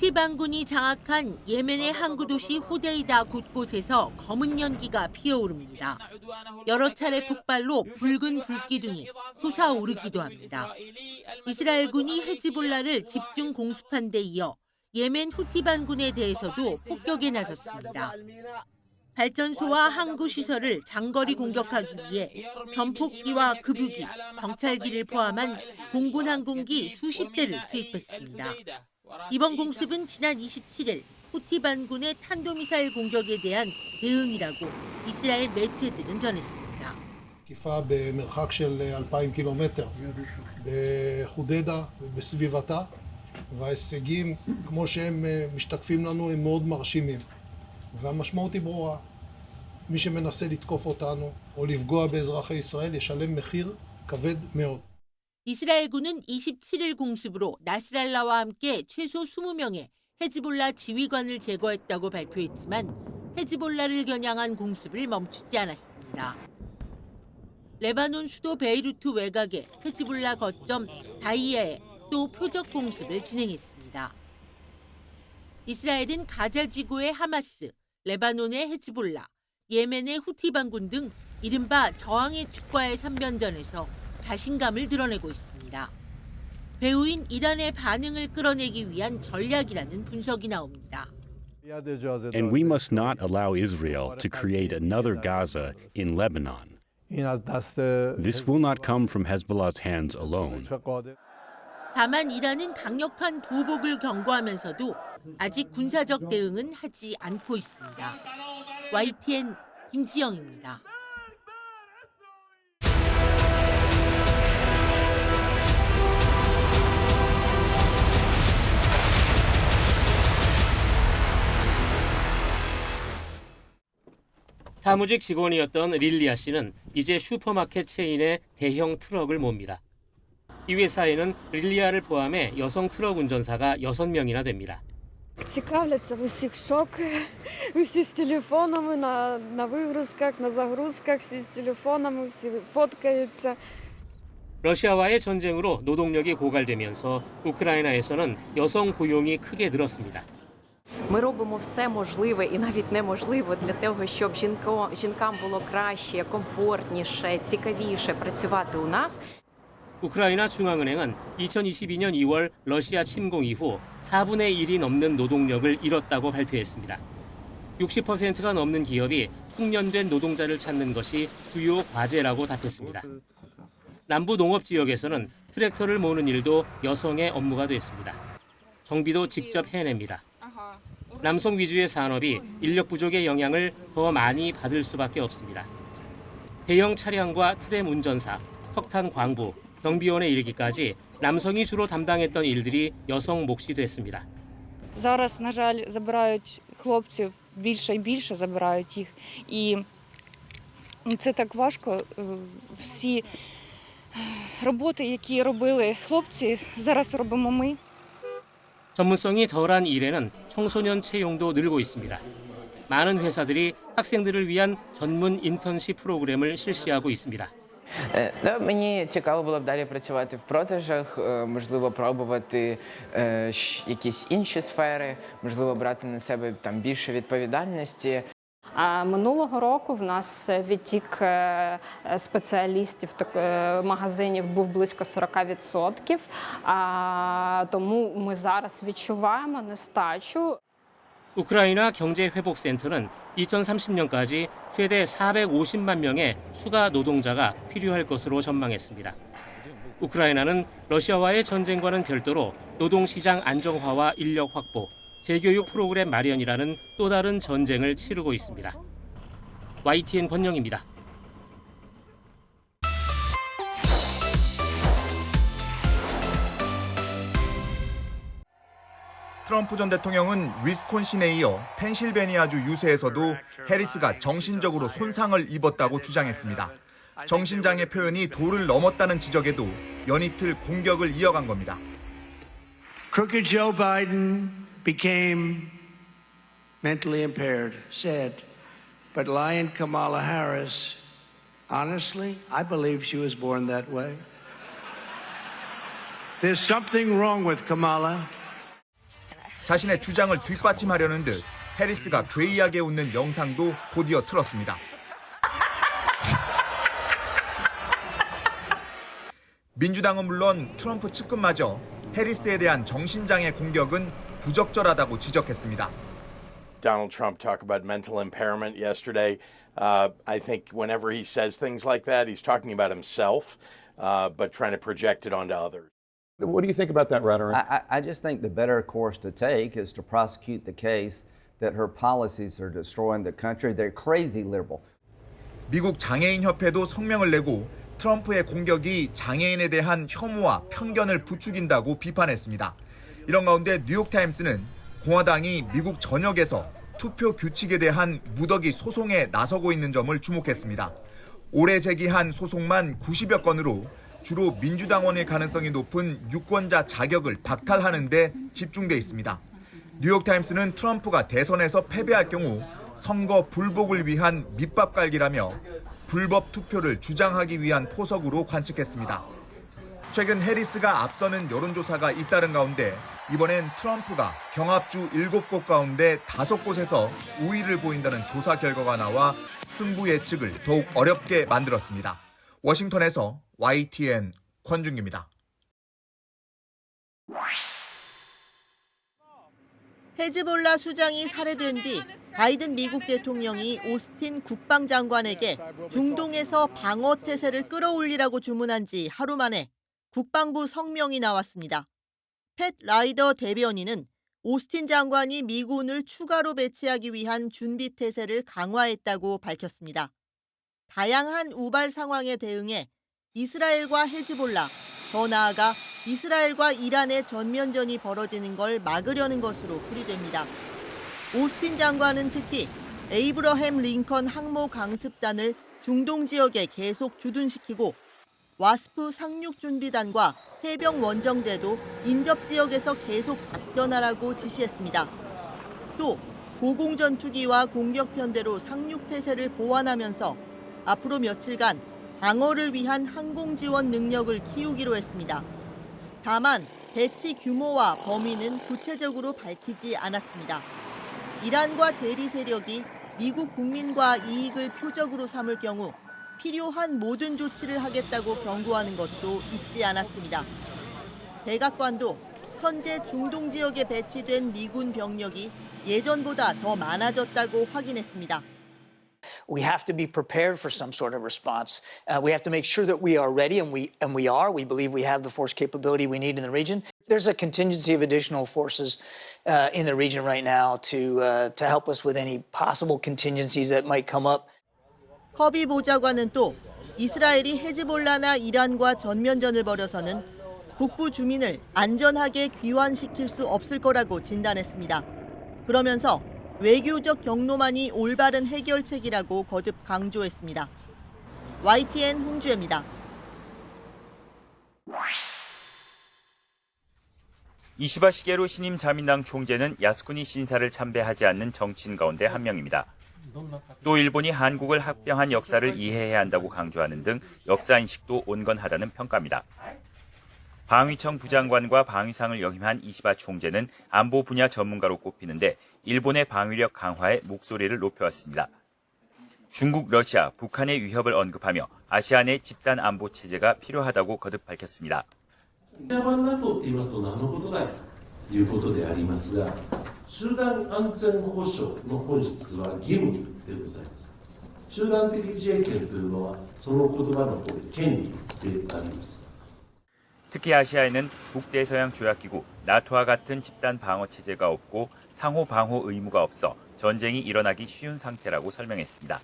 후티 반군이 장악한 예멘의 항구 도시 호데이다 곳곳에서 검은 연기가 피어오릅니다. 여러 차례 폭발로 붉은 불기둥이 솟아오르기도 합니다. 이스라엘군이 헤즈볼라를 집중 공습한 데 이어 예멘 후티 반군에 대해서도 폭격에 나섰습니다. 발전소와 항구 시설을 장거리 공격하기 위해 전폭기와 급유기, 정찰기를 포함한 공군 항공기 수십 대를 투입했습니다. 이번 공습은 지난 27일 후티 반군의 탄도미사일 공격에 대한 대응이라고 이스라엘 매체들은 전했습니다. תקיפה במרחק של 2,000 קילומטר בחודדה ובסביבתה, וההישגים כמו שהם משתקפים לנו הם מאוד מרשימים. והמשמעות היא ברורה. מי שמנסה לתקוף אותנו או לפגוע באזרחי ישראל ישלם מחיר כבד מאוד. 이스라엘군은 27일 공습으로 나스랄라와 함께 최소 20명의 헤즈볼라 지휘관을 제거했다고 발표했지만 헤즈볼라를 겨냥한 공습을 멈추지 않았습니다. 레바논 수도 베이루트 외곽의 헤즈볼라 거점 다이야에 또 표적 공습을 진행했습니다. 이스라엘은 가자 지구의 하마스, 레바논의 헤즈볼라, 예멘의 후티 반군 등 이른바 저항의 축과의 3변전에서 자신감을 드러내고 있습니다. 배후인 이란의 반응을 끌어내기 위한 전략이라는 분석이 나옵니다. And we must not allow Israel to create another Gaza in Lebanon. This will not come from Hezbollah's hands alone. 다만 이란은 강력한 보복을 경고하면서도 아직 군사적 대응은 하지 않고 있습니다. YTN 김지영입니다. 사무직 직원이었던 릴리아 씨는 이제 슈퍼마켓 체인의 대형 트럭을 몹니다. 이 회사에는 릴리아를 포함해 여성 트럭 운전사가 6명이나 됩니다. Цікавляться в усіх шок, усі з телефонами на вигрузках, на загрузках, всі з телефонами, всі фоткаються. 러시아와의 전쟁으로 노동력이 고갈되면서 우크라이나에서는 여성 고용이 크게 늘었습니다. Ми робимо все можливе і навіть неможливе для того, щоб жінкам було краще, комфортніше, цікавіше працювати у нас. 우크라이나 중앙은행은 2022년 2월 러시아 침공 이후 4분의 1이 넘는 노동력을 잃었다고 발표했습니다. 60%가 넘는 기업이 숙련된 노동자를 찾는 것이 주요 과제라고 답했습니다. 남부 농업 지역에서는 트랙터를 모으는 일도 여성의 업무가 됐습니다. 정비도 직접 해냅니다. 남성 위주의 산업이 인력 부족의 영향을 더 많이 받을 수밖에 없습니다. 대형 차량과 트램 운전사, 석탄 광부, 경비원에 이르기까지 남성이 주로 담당했던 일들이 여성 몫이 됐습니다. Зараз, на жаль, забирають хлопців, більше і більше забирають їх. І це так важко. Всі роботи, які робили хлопці, зараз робимо ми. 전문성이 덜한 일에는 청소년 채용도 늘고 있습니다. 많은 회사들이 학생들을 위한 전문 인턴십 프로그램을 실시하고 있습니다. Мені цікаво було б далі працювати в продажах, можливо, пробувати якісь інші сфери, можливо, брати на себе там більше відповідальності. Минулого року в нас відтік спеціалістів магазинів був близько 40%, тому ми зараз відчуваємо нестачу. 우크라이나 경제회복센터는 2030년까지 최대 450만 명의 추가 노동자가 필요할 것으로 전망했습니다. 우크라이나는 러시아와의 전쟁과는 별도로 노동시장 안정화와 인력 확보, 재교육 프로그램 마련이라는 또 다른 전쟁을 치르고 있습니다. YTN 권영입니다. 트럼프 전 대통령은 위스콘신에 이어 펜실베니아주 유세에서도 해리스가 정신적으로 손상을 입었다고 주장했습니다. 정신장애 표현이 도를 넘었다는 지적에도 연이틀 공격을 이어간 겁니다. Crooked Joe Biden became mentally impaired, sad. But Lion Kamala Harris, honestly, I believe she was born that way. There's something wrong with Kamala. 자신의 주장을 뒷받침하려는 듯 해리스가 괴이하게 웃는 영상도 곧이어 틀었습니다. 민주당은 물론 트럼프 측근마저 해리스에 대한 정신장애 공격은 부적절하다고 지적했습니다. Donald Trump talked about mental impairment yesterday. I think whenever he says things like that, he's talking about himself, but trying to project it onto others. What do you think about that rhetoric? I just think the better course to take is to prosecute the case that her policies are destroying the country. They're crazy liberal. 미국 장애인협회도 성명을 내고 트럼프의 공격이 장애인에 대한 혐오와 편견을 부추긴다고 비판했습니다. 이런 가운데 뉴욕타임스는 공화당이 미국 전역에서 투표 규칙에 대한 무더기 소송에 나서고 있는 점을 주목했습니다. 올해 제기한 소송만 90여 건으로 주로 민주당원일 가능성이 높은 유권자 자격을 박탈하는 데 집중돼 있습니다. 뉴욕타임스는 트럼프가 대선에서 패배할 경우 선거 불복을 위한 밑밥 깔기라며 불법 투표를 주장하기 위한 포석으로 관측했습니다. 최근 해리스가 앞서는 여론조사가 잇따른 가운데 이번엔 트럼프가 경합주 7곳 가운데 5곳에서 우위를 보인다는 조사 결과가 나와 승부 예측을 더욱 어렵게 만들었습니다. 워싱턴에서 YTN 권준기입니다. 헤즈볼라 수장이 살해된 뒤 바이든 미국 대통령이 오스틴 국방장관에게 중동에서 방어 태세를 끌어올리라고 주문한 지 하루 만에 국방부 성명이 나왔습니다. 팻 라이더 대변인은 오스틴 장관이 미군을 추가로 배치하기 위한 준비 태세를 강화했다고 밝혔습니다. 다양한 우발 상황에 대응해 이스라엘과 헤즈볼라, 더 나아가 이스라엘과 이란의 전면전이 벌어지는 걸 막으려는 것으로 풀이됩니다. 오스틴 장관은 특히 에이브러햄 링컨 항모 강습단을 중동 지역에 계속 주둔시키고 와스프 상륙준비단과 해병 원정대도 인접 지역에서 계속 작전하라고 지시했습니다. 또 고공전투기와 공격편대로 상륙태세를 보완하면서 앞으로 며칠간 방어를 위한 항공지원 능력을 키우기로 했습니다. 다만 배치 규모와 범위는 구체적으로 밝히지 않았습니다. 이란과 대리 세력이 미국 국민과 이익을 표적으로 삼을 경우 필요한 모든 조치를 하겠다고 경고하는 것도 잊지 않았습니다. 백악관도 현재 중동 지역에 배치된 미군 병력이 예전보다 더 많아졌다고 확인했습니다. We have to be prepared for some sort of response. We have to make sure that we are ready, and we are. We believe we have the force capability we need in the region. There's a contingency of additional forces in the region right now to help us with any possible contingencies that might come up. 커비 보좌관은 또 이스라엘이 헤즈볼라나 이란과 전면전을 벌여서는 북부 주민을 안전하게 귀환시킬 수 없을 거라고 진단했습니다. 그러면서 외교적 경로만이 올바른 해결책이라고 거듭 강조했습니다. YTN 홍주혜입니다. 20화 시계로 신임 자민당 총재는 야스쿠니 신사를 참배하지 않는 정치인 가운데 한 명입니다. 또 일본이 한국을 합병한 역사를 이해해야 한다고 강조하는 등 역사인식도 온건하다는 평가입니다. 방위청 부장관과 방위상을 역임한 이시바 총재는 안보 분야 전문가로 꼽히는데 일본의 방위력 강화에 목소리를 높여왔습니다. 중국, 러시아, 북한의 위협을 언급하며 아시아 내 집단 안보 체제가 필요하다고 거듭 밝혔습니다. 특히 아시아에는 북대서양 조약기구, 나토와 같은 집단 방어 체제가 없고 상호 방호 의무가 없어 전쟁이 일어나기 쉬운 상태라고 설명했습니다.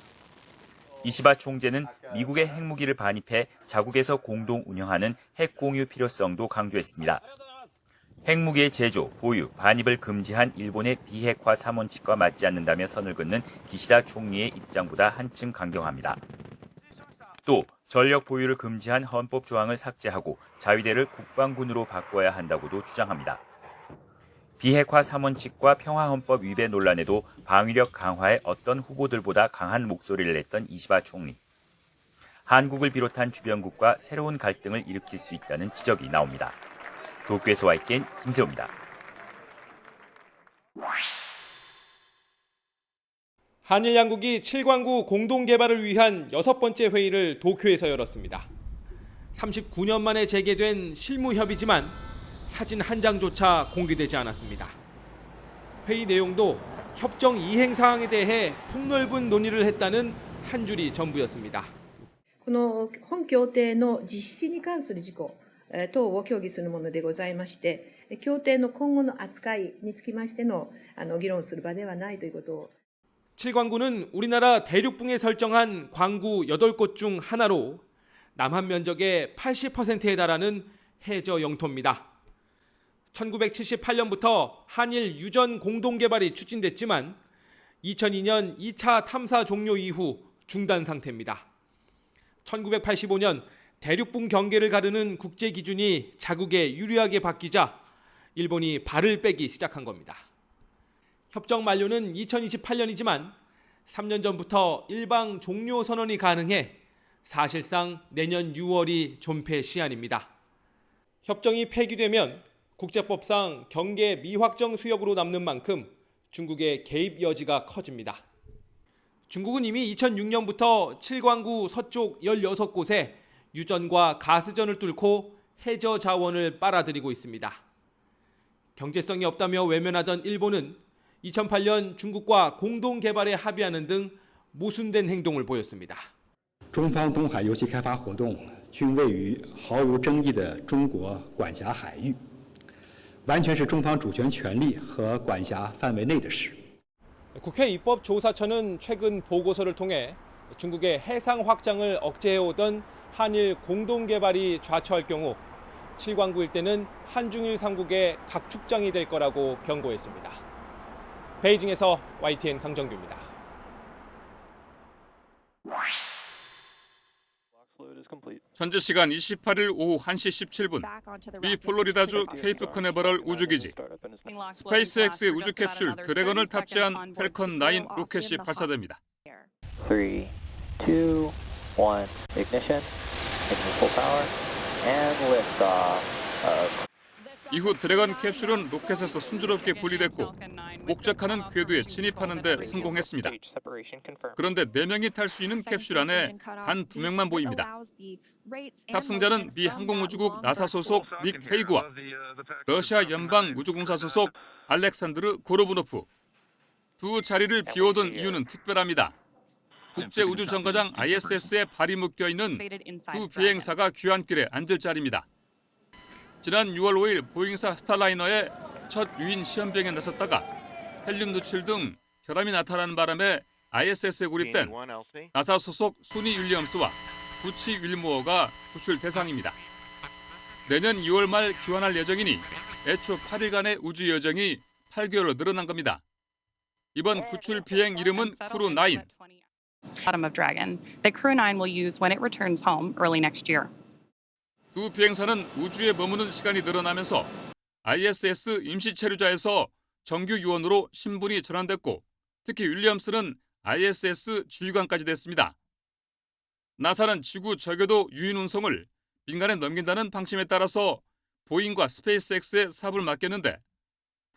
이시바 총재는 미국의 핵무기를 반입해 자국에서 공동 운영하는 핵 공유 필요성도 강조했습니다. 핵무기의 제조, 보유, 반입을 금지한 일본의 비핵화 3원칙과 맞지 않는다며 선을 긋는 기시다 총리의 입장보다 한층 강경합니다. 또 전력 보유를 금지한 헌법 조항을 삭제하고 자위대를 국방군으로 바꿔야 한다고도 주장합니다. 비핵화 3원칙과 평화헌법 위배 논란에도 방위력 강화에 어떤 후보들보다 강한 목소리를 냈던 이시바 총리. 한국을 비롯한 주변국과 새로운 갈등을 일으킬 수 있다는 지적이 나옵니다. 도쿄에서 YTN 김세호입니다. 한일 양국이 7광구 공동 개발을 위한 6번째 회의를 도쿄에서 열었습니다. 39년 만에 재개된 실무 협의지만 사진 한 장조차 공개되지 않았습니다. 회의 내용도 협정 이행 사항에 대해 폭넓은 논의를 했다는 한 줄이 전부였습니다. この本協定の実施に関する事項等を協議するものでございまして、協定の今後の扱いにつきましての議論する場ではないということを。 7광구는 우리나라 대륙붕에 설정한 광구 8곳 중 하나로 남한 면적의 80%에 달하는 해저 영토입니다. 1978년부터 한일 유전 공동개발이 추진됐지만 2002년 2차 탐사 종료 이후 중단 상태입니다. 1985년 대륙붕 경계를 가르는 국제 기준이 자국에 유리하게 바뀌자 일본이 발을 빼기 시작한 겁니다. 협정 만료는 2028년이지만 3년 전부터 일방 종료 선언이 가능해 사실상 내년 6월이 존폐 시한입니다. 협정이 폐기되면 국제법상 경계 미확정 수역으로 남는 만큼 중국의 개입 여지가 커집니다. 중국은 이미 2006년부터 7광구 서쪽 16곳에 유전과 가스전을 뚫고 해저 자원을 빨아들이고 있습니다. 경제성이 없다며 외면하던 일본은 2008년 중국과 공동 개발에 합의하는 등 모순된 행동을 보였습니다. 中方东海油气开发活动均位于毫无争议的中国管辖海域，完全是中方主权权利和管辖范围内的事。 국회 입법조사처는 최근 보고서를 통해 중국의 해상 확장을 억제해오던 한일 공동 개발이 좌초할 경우 7광구 일대는 한중일 삼국의 각축장이 될 거라고 경고했습니다. 베이징에서 YTN 강정규입니다. 현지 시간 28일 오후 1시 17분 미 플로리다주 케이프 커네버럴 우주기지 스페이스X의 우주 캡슐 드래건을 탑재한 펠컨 9 로켓이 발사됩니다. 3, 2, 1, ignition, full power, and liftoff. 이후 드래건 캡슐은 로켓에서 순조롭게 분리됐고 목적하는 궤도에 진입하는 데 성공했습니다. 그런데 4명이 탈 수 있는 캡슐 안에 단 2명만 보입니다. 탑승자는 미 항공우주국 나사 소속 닉 헤이그와 러시아 연방우주공사 소속 알렉산드르 고로브노프. 두 자리를 비워둔 이유는 특별합니다. 국제우주정거장 ISS에 발이 묶여있는 두 비행사가 귀환길에 앉을 자리입니다. 지난 6월 5일 보잉사 스타라이너의 첫 유인 시험비행에 나섰다가 헬륨 누출 등 결함이 나타나는 바람에 ISS에 고립된 나사 소속 소니 윌리엄스와 부치 윌모어가 구출 대상입니다. 내년 2월 말 귀환할 예정이니 애초 8일간의 우주 여정이 8개월로 늘어난 겁니다. 이번 구출 비행 이름은 크루 9. Bottom of Dragon that Crew 9 will use when it returns home early next year. 두 비행사는 우주에 머무는 시간이 늘어나면서 ISS 임시 체류자에서 정규 요원으로 신분이 전환됐고 특히 윌리엄스는 ISS 지휘관까지 됐습니다. 나사는 지구 저궤도 유인 운송을 민간에 넘긴다는 방침에 따라서 보잉과 스페이스X에 사업을 맡겼는데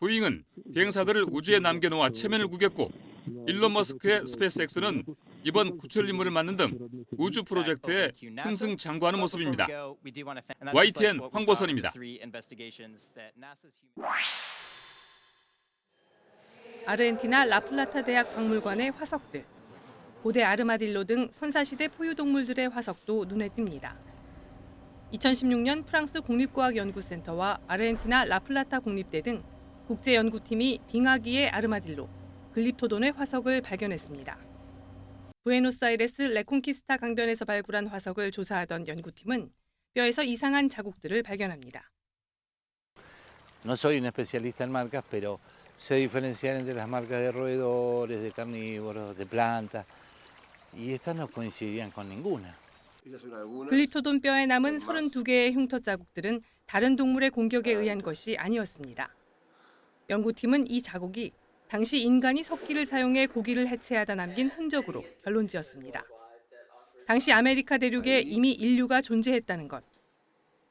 보잉은 비행사들을 우주에 남겨놓아 체면을 구겼고 일론 머스크의 스페이스X는 이번 구출 임무를 맡는 등 우주 프로젝트에 승승장구하는 모습입니다. YTN 황보선입니다. 아르헨티나 라플라타 대학 박물관의 화석들, 고대 아르마딜로 등 선사시대 포유동물들의 화석도 눈에 띕니다. 2016년 프랑스 국립과학연구센터와 아르헨티나 라플라타 국립대 등 국제연구팀이 빙하기의 아르마딜로, 글립토돈의 화석을 발견했습니다. 부에노스아이레스 레콘키스타 강변에서 발굴한 화석을 조사하던 연구팀은 뼈에서 이상한 자국들을 발견합니다. No soy un especialista en marcas, pero sé diferenciar entre las marcas de roedores, de carnívoros, de plantas, y estas no coincidían con ninguna. 글립토돈 뼈에 남은 32개의 흉터 자국들은 다른 동물의 공격에 의한 것이 아니었습니다. 연구팀은 이 자국이 당시 인간이 석기를 사용해 고기를 해체하다 남긴 흔적으로 결론지었습니다. 당시 아메리카 대륙에 이미 인류가 존재했다는 것,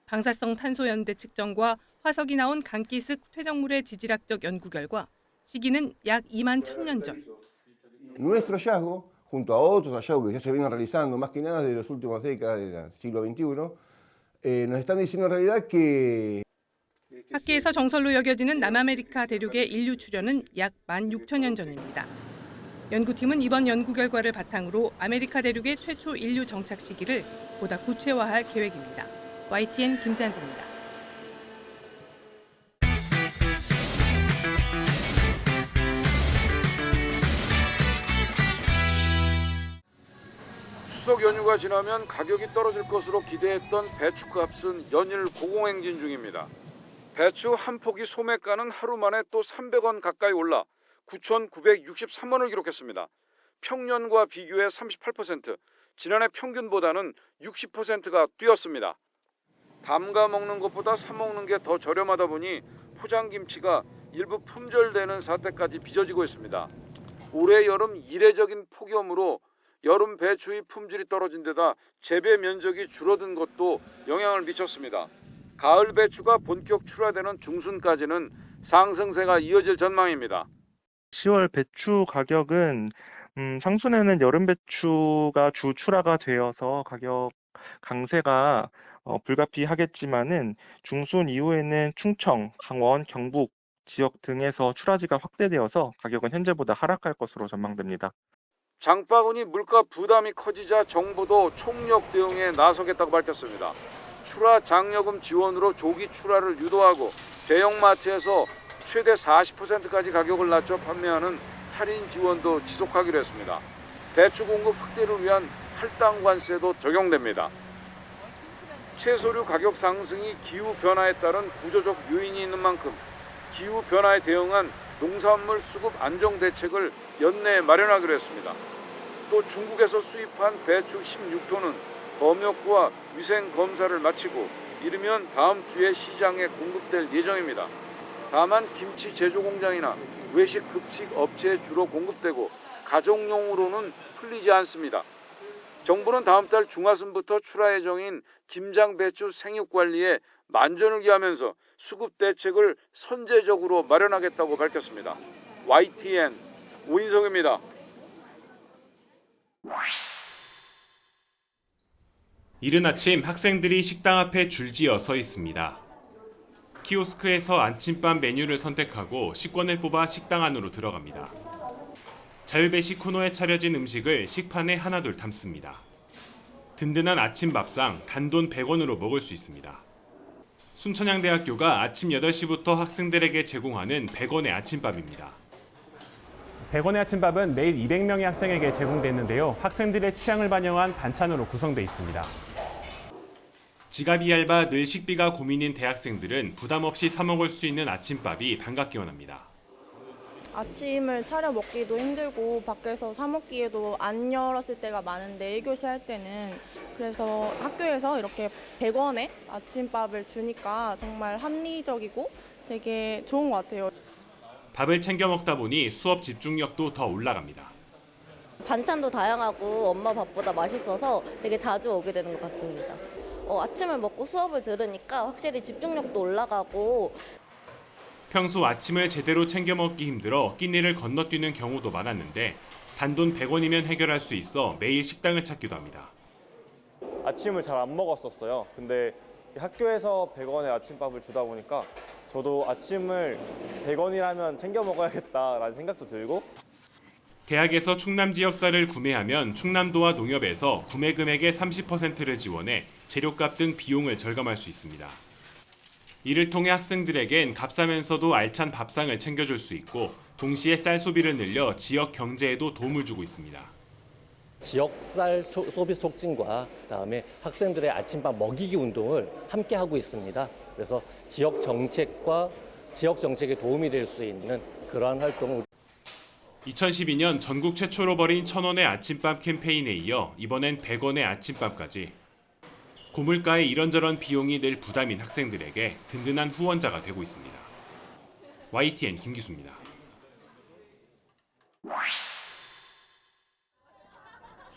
방사성 탄소 연대 측정과 화석이 나온 강기슭 퇴적물의 지질학적 연구 결과 시기는 약 2만 1000년 전. Nuestro hallazgo, junto a otros hallazgos que ya se vienen realizando más que nada de las últimas décadas del siglo XXI, nos están diciendo en realidad que 학계에서 정설로 여겨지는 남아메리카 대륙의 인류 출현은 약 16,000년 전입니다. 연구팀은 이번 연구 결과를 바탕으로 아메리카 대륙의 최초 인류 정착 시기를 보다 구체화할 계획입니다. YTN 김찬도입니다. 추석 연휴가 지나면 가격이 떨어질 것으로 기대했던 배추값은 연일 고공행진 중입니다. 배추 한 포기 소매가는 하루 만에 또 300원 가까이 올라 9,963원을 기록했습니다. 평년과 비교해 38%, 지난해 평균보다는 60%가 뛰었습니다. 담가 먹는 것보다 사 먹는 게 더 저렴하다 보니 포장김치가 일부 품절되는 사태까지 빚어지고 있습니다. 올해 여름 이례적인 폭염으로 여름 배추의 품질이 떨어진 데다 재배 면적이 줄어든 것도 영향을 미쳤습니다. 가을 배추가 본격 출하되는 중순까지는 상승세가 이어질 전망입니다. 10월 배추 가격은 상순에는 여름 배추가 주 출하가 되어서 가격 강세가 불가피하겠지만은 중순 이후에는 충청, 강원, 경북 지역 등에서 출하지가 확대되어서 가격은 현재보다 하락할 것으로 전망됩니다. 장바구니 물가 부담이 커지자 정부도 총력 대응에 나서겠다고 밝혔습니다. 출하 장려금 지원으로 조기 출하를 유도하고 대형마트에서 최대 40%까지 가격을 낮춰 판매하는 할인 지원도 지속하기로 했습니다. 배추 공급 확대를 위한 할당 관세도 적용됩니다. 채소류 가격 상승이 기후 변화에 따른 구조적 요인이 있는 만큼 기후 변화에 대응한 농산물 수급 안정 대책을 연내에 마련하기로 했습니다. 또 중국에서 수입한 배추 16톤은 검역과 위생 검사를 마치고 이르면 다음 주에 시장에 공급될 예정입니다. 다만 김치 제조 공장이나 외식 급식 업체에 주로 공급되고 가정용으로는 풀리지 않습니다. 정부는 다음 달 중하순부터 출하 예정인 김장 배추 생육 관리에 만전을 기하면서 수급 대책을 선제적으로 마련하겠다고 밝혔습니다. YTN 오인성입니다. 이른 아침 학생들이 식당 앞에 줄지어 서 있습니다. 키오스크에서 아침밥 메뉴를 선택하고 식권을 뽑아 식당 안으로 들어갑니다. 자율배식 코너에 차려진 음식을 식판에 하나둘 담습니다. 든든한 아침 밥상 단돈 100원으로 먹을 수 있습니다. 순천향대학교가 아침 8시부터 학생들에게 제공하는 100원의 아침밥입니다. 100원의 아침밥은 매일 200명의 학생에게 제공됐는데요. 학생들의 취향을 반영한 반찬으로 구성돼 있습니다. 지갑이 얇아 늘 식비가 고민인 대학생들은 부담 없이 사 먹을 수 있는 아침밥이 반갑게 원합니다. 아침을 차려 먹기도 힘들고 밖에서 사 먹기에도 안 열었을 때가 많은데 1교시 할 때는 그래서 학교에서 이렇게 100원에 아침밥을 주니까 정말 합리적이고 되게 좋은 것 같아요. 밥을 챙겨 먹다 보니 수업 집중력도 더 올라갑니다. 반찬도 다양하고 엄마 밥보다 맛있어서 되게 자주 오게 되는 것 같습니다. 아침을 먹고 수업을 들으니까 확실히 집중력도 올라가고 평소 아침을 제대로 챙겨 먹기 힘들어 끼니를 건너뛰는 경우도 많았는데 단돈 100원이면 해결할 수 있어 매일 식당을 찾기도 합니다. 아침을 잘 안 먹었었어요. 근데 학교에서 100원의 아침밥을 주다 보니까 저도 아침을 100원이라면 챙겨 먹어야겠다라는 생각도 들고 대학에서 충남 지역 쌀을 구매하면 충남도와 농협에서 구매 금액의 30%를 지원해 재료값 등 비용을 절감할 수 있습니다. 이를 통해 학생들에겐 값싸면서도 알찬 밥상을 챙겨줄 수 있고 동시에 쌀 소비를 늘려 지역 경제에도 도움을 주고 있습니다. 지역 쌀 소비 촉진과 그다음에 학생들의 아침밥 먹이기 운동을 함께 하고 있습니다. 그래서 지역 정책에 도움이 될 수 있는 그러한 활동을 2012년 전국 최초로 벌인 1,000원의 아침밥 캠페인에 이어 이번엔 100원의 아침밥까지 고물가의 이런저런 비용이 늘 부담인 학생들에게 든든한 후원자가 되고 있습니다. YTN 김기수입니다.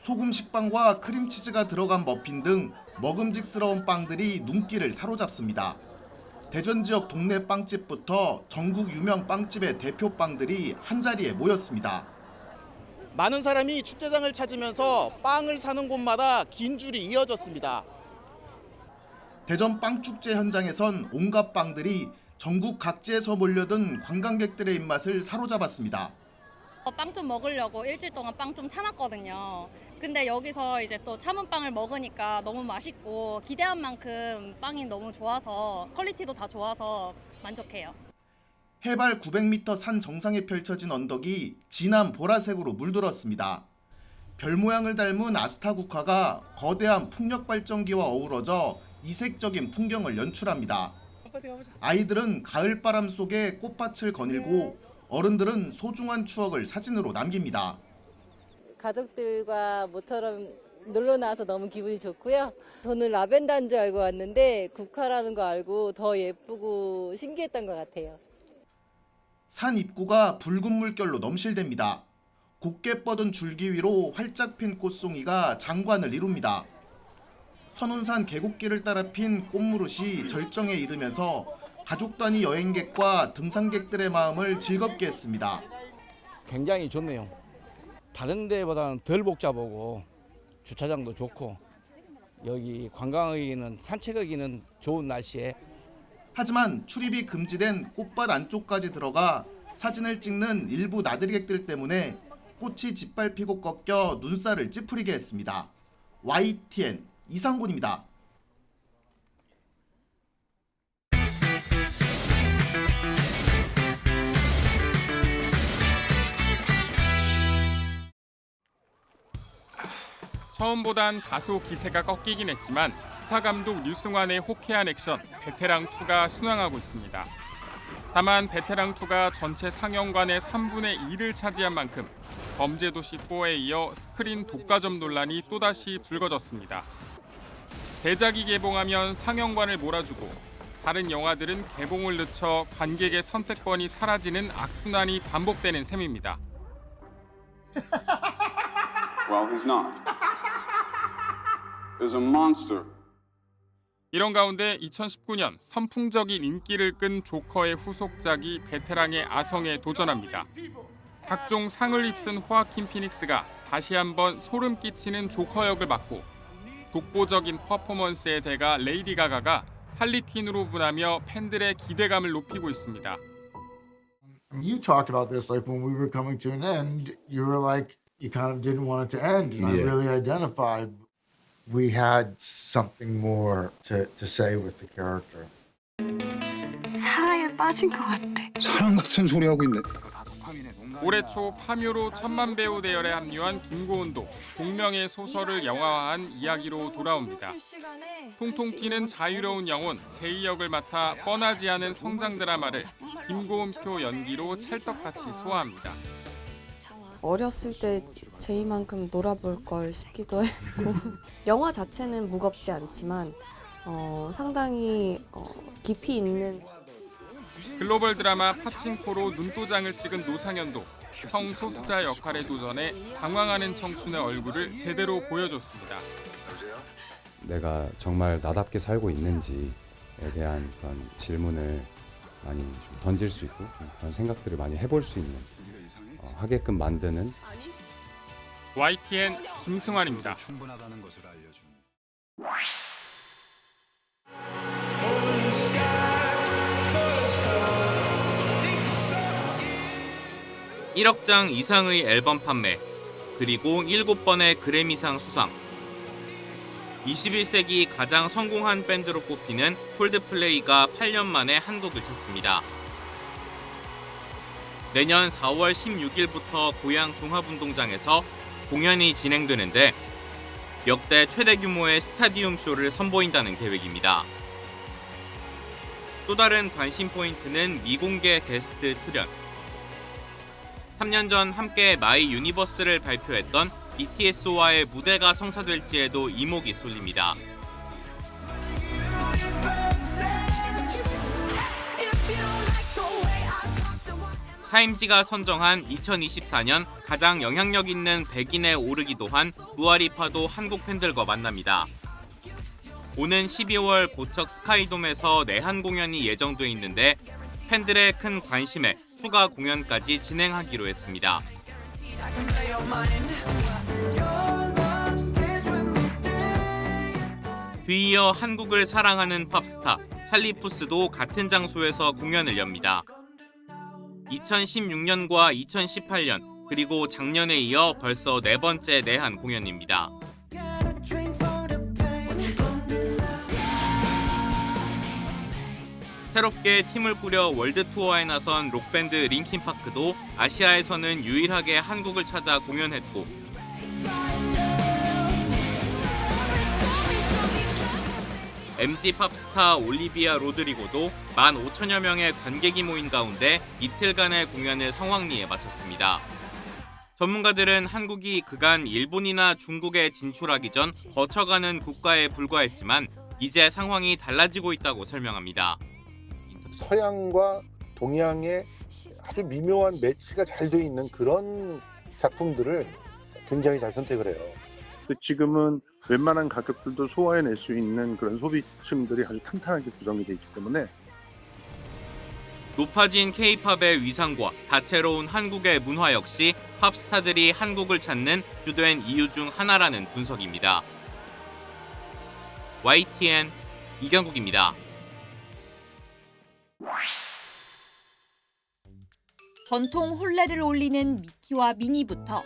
소금 식빵과 크림치즈가 들어간 머핀 등 먹음직스러운 빵들이 눈길을 사로잡습니다. 대전 지역 동네 빵집부터 전국 유명 빵집의 대표 빵들이 한자리에 모였습니다. 많은 사람이 축제장을 찾으면서 빵을 사는 곳마다 긴 줄이 이어졌습니다. 대전 빵축제 현장에선 온갖 빵들이 전국 각지에서 몰려든 관광객들의 입맛을 사로잡았습니다. 빵 좀 먹으려고 일주일 동안 빵 좀 참았거든요. 근데 여기서 이제 또 참은 빵을 먹으니까 너무 맛있고 기대한 만큼 빵이 너무 좋아서 퀄리티도 다 좋아서 만족해요. 해발 900m 산 정상에 펼쳐진 언덕이 진한 보라색으로 물들었습니다. 별 모양을 닮은 아스타국화가 거대한 풍력 발전기와 어우러져 이색적인 풍경을 연출합니다. 아이들은 가을바람 속에 꽃밭을 거닐고 어른들은 소중한 추억을 사진으로 남깁니다. 가족들과 모처럼 놀러 나와서 너무 기분이 좋고요. 저는 라벤더인 줄 알고 왔는데 국화라는 거 알고 더 예쁘고 신기했던 것 같아요. 산 입구가 붉은 물결로 넘실댑니다. 곱게 뻗은 줄기 위로 활짝 핀 꽃송이가 장관을 이룹니다. 선운산 계곡길을 따라 핀 꽃무릇이 절정에 이르면서 가족 단위 여행객과 등산객들의 마음을 즐겁게 했습니다. 굉장히 좋네요. 다른 데보다는 덜 복잡하고 주차장도 좋고 여기 관광하기는 산책하기는 좋은 날씨에. 하지만 출입이 금지된 꽃밭 안쪽까지 들어가 사진을 찍는 일부 나들이객들 때문에 꽃이 짓밟히고 꺾여 눈살을 찌푸리게 했습니다. YTN 이상곤입니다. 처음보단 다소 기세가 꺾이긴 했지만 스타 감독 류승환의 호쾌한 액션 베테랑2가 순항하고 있습니다. 다만 베테랑2가 전체 상영관의 3분의 2를 차지한 만큼 범죄도시 4에 이어 스크린 독과점 논란이 또다시 불거졌습니다. 대작이 개봉하면 상영관을 몰아주고 다른 영화들은 개봉을 늦춰 관객의 선택권이 사라지는 악순환이 반복되는 셈입니다. Well, he's not. He's a monster. 이런 가운데 2019년 선풍적인 인기를 끈 조커의 후속작이 베테랑의 아성에 도전합니다. 각종 상을 휩쓴 호아킨 피닉스가 다시 한번 소름 끼치는 조커 역을 맡고 독보적인 퍼포먼스의 대가 레이디 가가가 할리퀸으로 분하며 팬들의 기대감을 높이고 있습니다. You talked about this like when we were coming to an end, you were like you kind of didn't want it to end, and I really identified we had something more to say with the character. 사랑에 빠진 것 같아. 사랑 같은 소리 하고 있네. 올해 초 파묘로 천만 배우 대열에 합류한 김고은도 동명의 소설을 영화화한 이야기로 돌아옵니다. 통통 튀는 자유로운 영혼 제이 역을 맡아 뻔하지 않은 성장 드라마를 김고은표 연기로 찰떡같이 소화합니다. 어렸을 때 제이만큼 놀아볼 걸 싶기도 했고 영화 자체는 무겁지 않지만 상당히 깊이 있는 글로벌 드라마 파친코로 눈도장을 찍은 노상현도 성소수자 역할에 도전해 당황하는 청춘의 얼굴을 제대로 보여줬습니다. 내가 정말 나답게 살고 있는지에 대한 그런 질문을 많이 좀 던질 수 있고 그런 생각들을 많이 해볼 수 있는 하게끔 만드는 YTN 김승환입니다. 충분하다는 것을 알려준. 1억 장 이상의 앨범 판매, 그리고 7번의 그래미상 수상. 21세기 가장 성공한 밴드로 꼽히는 콜드플레이가 8년 만에 한국을 찾습니다. 내년 4월 16일부터 고양 종합운동장에서 공연이 진행되는데 역대 최대 규모의 스타디움 쇼를 선보인다는 계획입니다. 또 다른 관심 포인트는 미공개 게스트 출연. 3년 전 함께 마이 유니버스를 발표했던 BTS와의 무대가 성사될지에도 이목이 쏠립니다. 타임지가 선정한 2024년 가장 영향력 있는 100인에 오르기도 한 두아리파도 한국 팬들과 만납니다. 오는 12월 고척 스카이돔에서 내한 공연이 예정돼 있는데 팬들의 큰 관심에 추가 공연까지 진행하기로 했습니다. 뒤이어 한국을 사랑하는 팝스타 찰리 푸스도 같은 장소에서 공연을 엽니다. 2016년과 2018년 그리고 작년에 이어 벌써 4번째 내한 공연입니다. 새롭게 팀을 꾸려 월드 투어에 나선 록밴드 링킨파크도 아시아에서는 유일하게 한국을 찾아 공연했고 MG 팝스타 올리비아 로드리고도 15,000여 명의 관객이 모인 가운데 이틀간의 공연을 성황리에 마쳤습니다. 전문가들은 한국이 그간 일본이나 중국에 진출하기 전 거쳐가는 국가에 불과했지만 이제 상황이 달라지고 있다고 설명합니다. 서양과 동양의 아주 미묘한 매치가 잘 돼 있는 그런 작품들을 굉장히 잘 선택을 해요. 지금은 웬만한 가격들도 소화해낼 수 있는 그런 소비층들이 아주 탄탄하게 구성이 되어 있기 때문에 높아진 K-팝의 위상과 다채로운 한국의 문화 역시 팝스타들이 한국을 찾는 주된 이유 중 하나라는 분석입니다. YTN 이경국입니다. 전통 혼례를 올리는 미키와 미니부터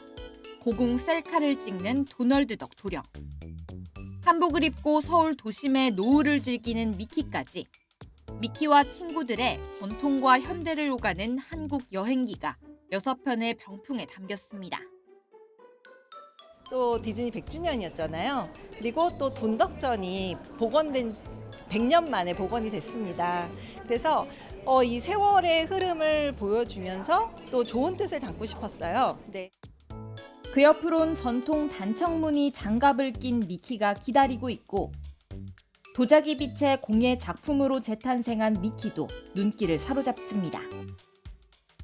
고궁 셀카를 찍는 도널드 덕 도령, 한복을 입고 서울 도심의 노을을 즐기는 미키까지 미키와 친구들의 전통과 현대를 오가는 한국 여행기가 6편의 병풍에 담겼습니다. 또 디즈니 100주년이었잖아요. 그리고 또 돈덕전이 복원된 100년 만에 복원이 됐습니다. 그래서 이 세월의 흐름을 보여주면서 또 좋은 뜻을 담고 싶었어요. 네. 그 옆으론 전통 단청무늬 장갑을 낀 미키가 기다리고 있고 도자기 빛의 공예 작품으로 재탄생한 미키도 눈길을 사로잡습니다.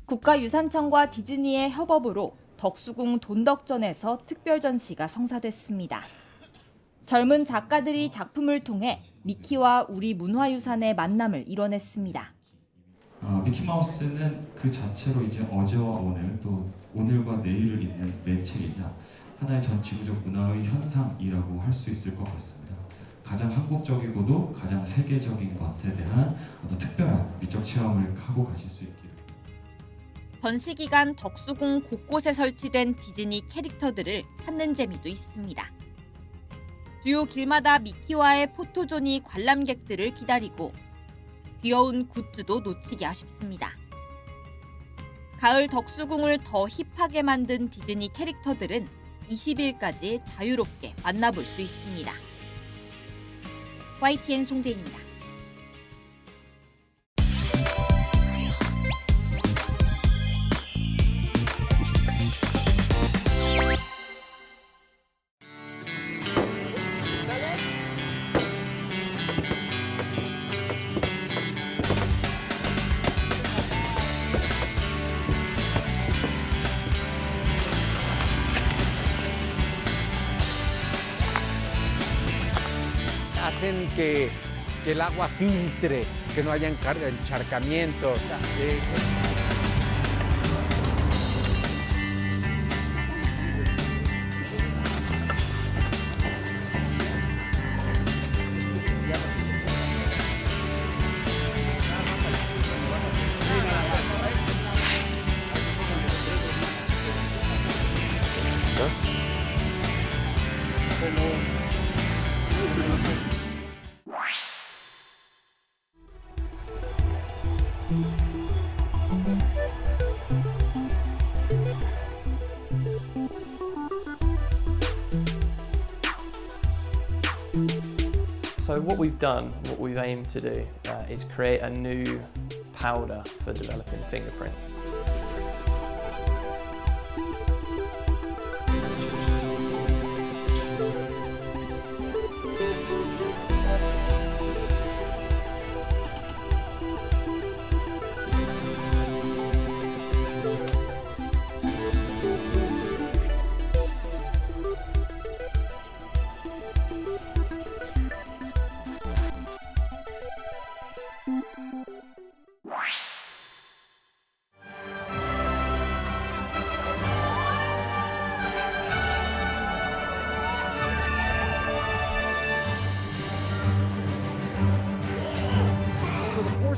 국가유산청과 디즈니의 협업으로 덕수궁 돈덕전에서 특별 전시가 성사됐습니다. 젊은 작가들이 작품을 통해 미키와 우리 문화유산의 만남을 이뤄냈습니다. 미키마우스는 그 자체로 이제 어제와 오늘 또 오늘과 내일을 잇는 매체이자 하나의 전 지구적 문화의 현상이라고 할 수 있을 것 같습니다. 가장 한국적이고도 가장 세계적인 것에 대한 어떤 특별한 미적 체험을 하고 가실 수 있기를. 전시 기간 덕수궁 곳곳에 설치된 디즈니 캐릭터들을 찾는 재미도 있습니다. 주요 길마다 미키와의 포토존이 관람객들을 기다리고 귀여운 굿즈도 놓치기 아쉽습니다. 가을 덕수궁을 더 힙하게 만든 디즈니 캐릭터들은 20일까지 자유롭게 만나볼 수 있습니다. YTN 송재인입니다. Hacen que el agua filtre, que no haya encharcamientos. So what we've aimed to do is create a new powder for developing fingerprints.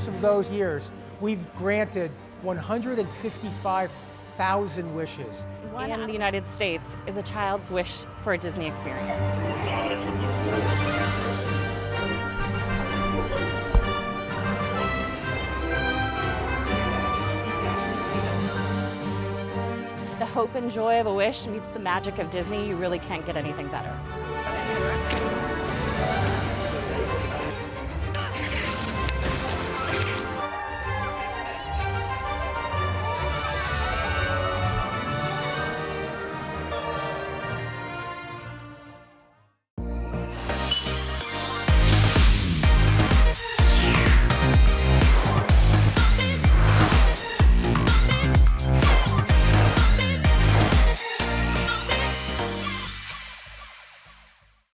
course of those years, we've granted 155,000 wishes. One in the United States is a child's wish for a Disney experience. The hope and joy of a wish meets the magic of Disney. You really can't get anything better.